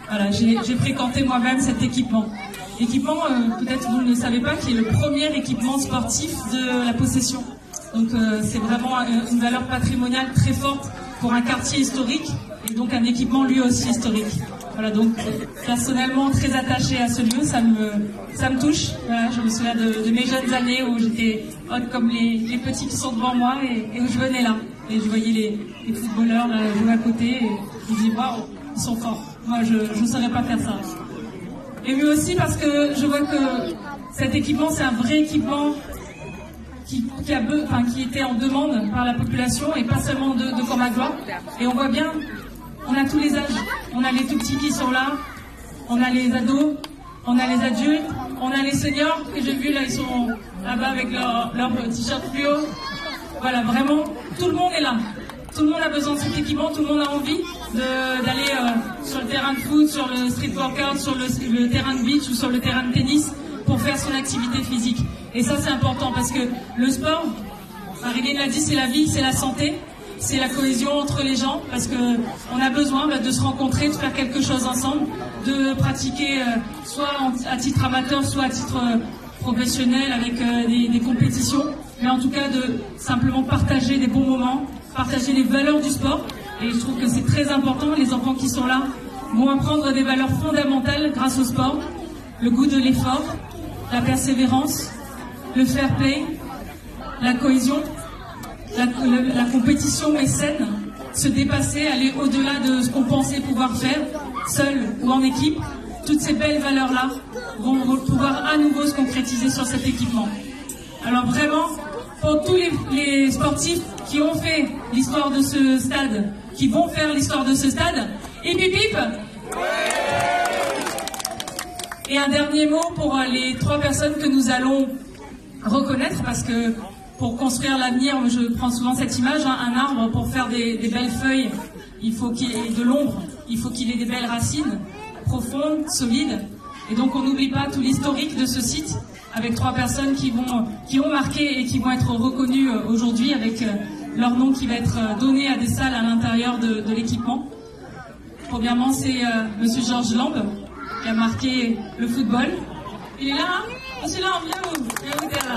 Voilà, j'ai fréquenté moi-même cet équipement. Équipement, peut-être vous ne le savez pas, qui est le premier équipement sportif de la Possession. Donc c'est vraiment une valeur patrimoniale très forte pour un quartier historique et donc un équipement lui aussi historique. Voilà, donc personnellement très attachée à ce lieu, ça me touche. Voilà, je me souviens de mes jeunes années où j'étais haute comme les petits qui sont devant moi et où je venais là. Et je voyais les footballeurs jouer à côté et je me dis waouh, ils sont forts. Moi je ne saurais pas faire ça. Et lui aussi parce que je vois que cet équipement c'est un vrai équipement qui était en demande par la population et pas seulement de Comagua. Et on voit bien, on a tous les âges. On a les tout petits qui sont là, on a les ados, on a les adultes, on a les seniors que j'ai vus là, ils sont là-bas avec leur t-shirt fluo. Voilà, vraiment, tout le monde est là. Tout le monde a besoin de cet équipement, tout le monde a envie d'aller sur le terrain de foot, sur le street workout, sur le terrain de beach ou sur le terrain de tennis pour faire son activité physique. Et ça, c'est important parce que le sport, Marilyn l'a dit, c'est la vie, c'est la santé, c'est la cohésion entre les gens parce qu'on a besoin de se rencontrer, de faire quelque chose ensemble, de pratiquer soit à titre amateur, soit à titre professionnel avec des compétitions, mais en tout cas de simplement partager des bons moments, partager les valeurs du sport. Et je trouve que c'est très important. Les enfants qui sont là vont apprendre des valeurs fondamentales grâce au sport, le goût de l'effort, la persévérance, le fair play, la cohésion, la compétition est saine, se dépasser, aller au-delà de ce qu'on pensait pouvoir faire, seul ou en équipe. Toutes ces belles valeurs-là vont pouvoir à nouveau se concrétiser sur cet équipement. Alors vraiment, pour tous les sportifs qui ont fait l'histoire de ce stade, qui vont faire l'histoire de ce stade, hip hip hip! Et un dernier mot pour les 3 personnes que nous allons reconnaître, parce que pour construire l'avenir, je prends souvent cette image, hein, un arbre pour faire des belles feuilles, il faut qu'il ait de l'ombre, il faut qu'il ait des belles racines profondes, solides. Et donc on n'oublie pas tout l'historique de ce site, avec 3 personnes qui ont marqué et qui vont être reconnues aujourd'hui avec leur nom qui va être donné à des salles à l'intérieur de l'équipement. Premièrement, c'est Monsieur Georges Lambe, qui a marqué le football. Il est là, hein? Monsieur Lambe, viens où? Viens où, t'es là?